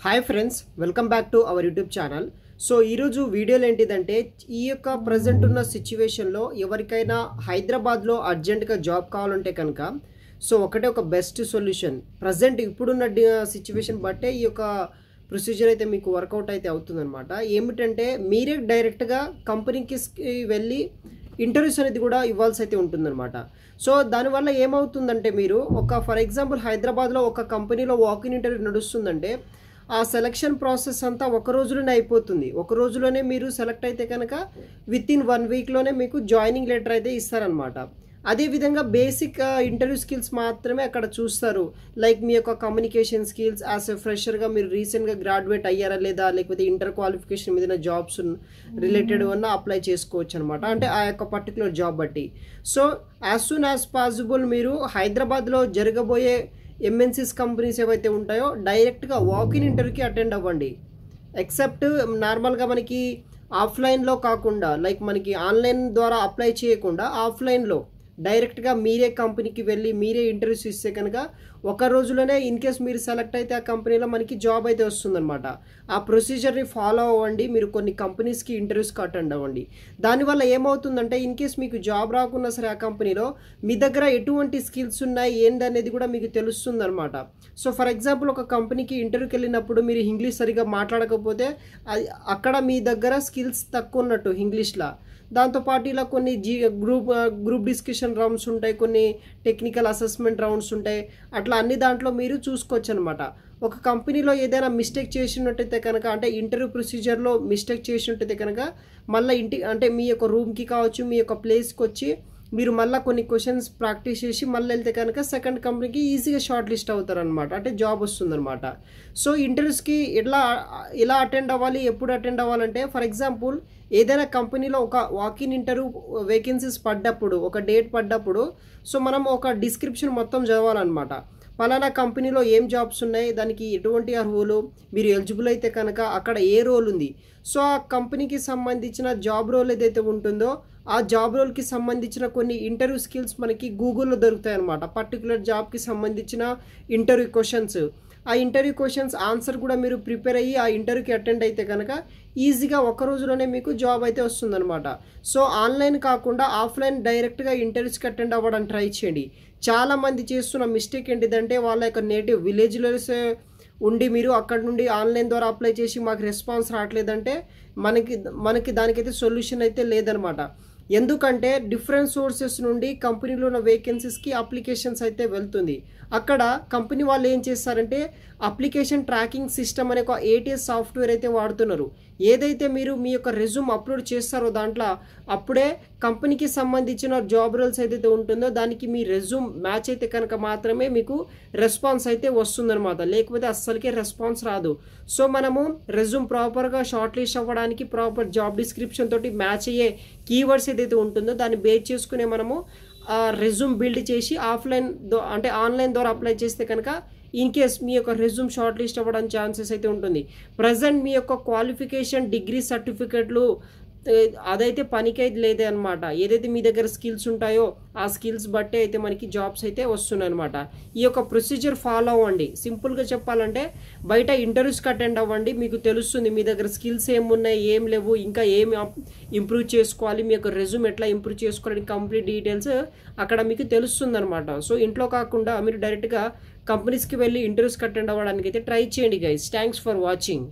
Hi friends, welcome back to our YouTube channel. So ఈరోజు వీడియోలో ఏంటిదంటే ఈ యొక్క ప్రజెంట్ ఉన్న సిచ్యువేషన్లో ఎవరికైనా హైదరాబాద్లో అర్జెంటుగా జాబ్ కావాలంటే కనుక సో ఒకటే ఒక బెస్ట్ సొల్యూషన్. ప్రజెంట్ ఇప్పుడున్న సిచ్యువేషన్ బట్టే ఈ యొక్క ప్రొసీజర్ అయితే మీకు వర్కౌట్ అయితే అవుతుందన్నమాట. ఏమిటంటే మీరే డైరెక్ట్గా కంపెనీకి వెళ్ళి ఇంటర్వ్యూస్ అనేది కూడా ఇవ్వాల్సి అయితే ఉంటుందన్నమాట. సో దానివల్ల ఏమవుతుందంటే మీరు ఫర్ ఎగ్జాంపుల్ హైదరాబాద్లో ఒక కంపెనీలో వాకిన్ ఇంటర్వ్యూ నడుస్తుందంటే ఆ సెలక్షన్ ప్రాసెస్ అంతా ఒక రోజులోనే అయిపోతుంది. ఒక రోజులోనే మీరు సెలెక్ట్ అయితే కనుక వితిన్ 1 వీక్లోనే మీకు జాయినింగ్ లెటర్ అయితే ఇస్తారనమాట. అదేవిధంగా బేసిక్ ఇంటర్వ్యూ స్కిల్స్ మాత్రమే అక్కడ చూస్తారు. లైక్ మీ యొక్క కమ్యూనికేషన్ స్కిల్స్, యాజ్ ఎ ఫ్రెషర్గా మీరు రీసెంట్గా గ్రాడ్యుయేట్ అయ్యారా లేదా, లేకపోతే ఇంటర్ క్వాలిఫికేషన్ మీద జాబ్స్ రిలేటెడ్ అన్న అప్లై చేసుకోవచ్చు అనమాట. అంటే ఆ యొక్క పర్టికులర్ జాబ్ బట్టి. So as soon as possible మీరు హైదరాబాద్లో జరగబోయే ఎంఎన్సీస్ కంపెనీస్ ఏవైతే ఉంటాయో డైరెక్ట్గా వాకిన్ ఇంటర్వ్యూకి అటెండ్ అవ్వండి. ఎక్సెప్ట్ నార్మల్గా మనకి ఆఫ్లైన్లో కాకుండా, లైక్ మనకి ఆన్లైన్ ద్వారా అప్లై చేయకుండా ఆఫ్లైన్లో డైరెక్ట్గా మీరే కంపెనీకి వెళ్ళి మీరే ఇంటర్వ్యూస్ ఇస్తే కనుక ఒక రోజులోనే ఇన్ కేస్ మీరు సెలెక్ట్ అయితే ఆ కంపెనీలో మనకి జాబ్ అయితే వస్తుందన్నమాట. ఆ ప్రొసీజర్ని ఫాలో అవ్వండి. మీరు కొన్ని కంపెనీస్కి ఇంటర్వ్యూస్కి అటెండ్ అవ్వండి. దానివల్ల ఏమవుతుందంటే ఇన్ కేస్ మీకు జాబ్ రాకున్నా సరే ఆ కంపెనీలో మీ దగ్గర ఎటువంటి స్కిల్స్ ఉన్నాయి ఏందనేది కూడా మీకు తెలుస్తుంది అనమాట. సో ఫర్ ఎగ్జాంపుల్ ఒక కంపెనీకి ఇంటర్వ్యూకి వెళ్ళినప్పుడు మీరు ఇంగ్లీష్ సరిగా మాట్లాడకపోతే అక్కడ మీ దగ్గర స్కిల్స్ తక్కువ ఉన్నట్టు ఇంగ్లీష్లో. దాంతోపాటు ఇలా కొన్ని గ్రూప్ డిస్కషన్ రౌండ్స్ ఉంటాయి, కొన్ని టెక్నికల్ అసెస్మెంట్ రౌండ్స్ ఉంటాయి. అట్లా అన్ని దాంట్లో మీరు చూసుకోవచ్చు అనమాట. ఒక కంపెనీలో ఏదైనా మిస్టేక్ చేసినట్టయితే కనుక, అంటే ఇంటర్వ్యూ ప్రొసీజర్లో మిస్టేక్ చేసినట్టయితే కనుక మళ్ళీ అంటే మీ యొక్క రూమ్కి కావచ్చు, మీ యొక్క ప్లేస్కి వచ్చి మీరు మళ్ళీ కొన్ని క్వశ్చన్స్ ప్రాక్టీస్ చేసి మళ్ళీ వెళ్తే కనుక సెకండ్ కంపెనీకి ఈజీగా షార్ట్ లిస్ట్ అవుతారనమాట. అంటే జాబ్ వస్తుందన్నమాట. సో ఇంటర్వ్యూస్కి ఎలా అటెండ్ అవ్వాలి, ఎప్పుడు అటెండ్ అవ్వాలంటే ఫర్ ఎగ్జాంపుల్ ఏదైనా కంపెనీలో ఒక వాకిన్ ఇంటర్వ్యూ వేకెన్సీస్ పడ్డప్పుడు, ఒక డేట్ పడ్డప్పుడు సో మనం ఒక డిస్క్రిప్షన్ మొత్తం చదవాలన్నమాట. పలానా కంపెనీలో ఏం జాబ్స్ ఉన్నాయి, దానికి ఎటువంటి అర్హులు, మీరు ఎలిజిబుల్ అయితే కనుక అక్కడ ఏ రోల్ ఉంది. సో ఆ కంపెనీకి సంబంధించిన జాబ్ రోల్ ఏదైతే ఉంటుందో ఆ జాబ్ రోల్కి సంబంధించిన కొన్ని ఇంటర్వ్యూ స్కిల్స్ మనకి గూగుల్లో దొరుకుతాయి అన్నమాట. పర్టికులర్ జాబ్కి సంబంధించిన ఇంటర్వ్యూ క్వశ్చన్స్, ఆ ఇంటర్వ్యూ క్వశ్చన్స్ ఆన్సర్ కూడా మీరు ప్రిపేర్ అయ్యి ఆ ఇంటర్వ్యూకి అటెండ్ అయితే కనుక ఈజీగా ఒక రోజులోనే మీకు జాబ్ అయితే వస్తుందన్నమాట. సో ఆన్లైన్ కాకుండా ఆఫ్లైన్ డైరెక్ట్గా ఇంటర్వ్యూస్కి అటెండ్ అవ్వడానికి ట్రై చేయండి. చాలామంది చేస్తున్న మిస్టేక్ ఏంటిదంటే వాళ్ళ యొక్క నేటివ్ విలేజ్లో ఉండి మీరు అక్కడ నుండి ఆన్లైన్ ద్వారా అప్లై చేసి మాకు రెస్పాన్స్ రావట్లేదంటే మనకి దానికైతే సొల్యూషన్ అయితే లేదనమాట. ఎందుకంటే డిఫరెంట్ సోర్సెస్ నుండి కంపెనీలో ఉన్న వేకెన్సీస్కి అప్లికేషన్స్ అయితే వెళ్తుంది. అక్కడ కంపెనీ వాళ్ళు ఏం చేస్తారంటే అప్లికేషన్ ట్రాకింగ్ సిస్టమ్ అనే ఒక ATS సాఫ్ట్వేర్ అయితే వాడుతున్నారు. ఏదైతే మీరు మీ యొక్క రెజ్యూమ్ అప్లోడ్ చేస్తారో దాంట్లో అప్పుడే కంపెనీకి సంబంధించిన జాబ్ రోల్స్ ఏదైతే ఉంటుందో దానికి మీ రెజ్యూమ్ మ్యాచ్ అయితే కనుక మాత్రమే మీకు రెస్పాన్స్ అయితే వస్తుందన్నమాట. లేకపోతే అస్సలకే రెస్పాన్స్ రాదు. సో మనము రెజ్యూమ్ ప్రాపర్గా షార్ట్ లిస్ట్ అవ్వడానికి ప్రాపర్ జాబ్ డిస్క్రిప్షన్ తోటి మ్యాచ్ అయ్యే కీవర్డ్స్ ఏదైతే ఉంటుందో దాన్ని బేస్ చేసుకునే మనము రెజ్యూమ్ బిల్డ్ చేసి అంటే ఆన్లైన్ ద్వారా అప్లై చేస్తే కనుక ఇన్ కేస్ మీ యొక్క రెజ్యూమ్ షార్ట్ లిస్ట్ అవ్వడానికి ఛాన్సెస్ అయితే ఉంటుంది. ప్రజెంట్ మీ యొక్క క్వాలిఫికేషన్, డిగ్రీ సర్టిఫికెట్లు అదైతే పనికైతే లేదే అనమాట. ఏదైతే మీ దగ్గర స్కిల్స్ ఉంటాయో ఆ స్కిల్స్ బట్టే అయితే మనకి జాబ్స్ అయితే వస్తున్నాయి అనమాట. ఈ యొక్క ప్రొసీజర్ ఫాలో అవ్వండి. సింపుల్గా చెప్పాలంటే బయట ఇంటర్వ్యూస్కి అటెండ్ అవ్వండి. మీకు తెలుస్తుంది మీ దగ్గర స్కిల్స్ ఏమున్నాయి, ఏం లేవు, ఇంకా ఏమి ఇంప్రూవ్ చేసుకోవాలి, మీ యొక్క రెజ్యూమ్ ఎట్లా ఇంప్రూవ్ చేసుకోవాలని కంప్లీట్ డీటెయిల్స్ అక్కడ మీకు తెలుస్తుంది అనమాట. సో ఇంట్లో కాకుండా మీరు డైరెక్ట్గా కంపెనీస్కి వెళ్ళి ఇంటర్వ్యూస్కి అటెండ్ అవ్వడానికి అయితే ట్రై చేయండి గైస్. Thanks for watching.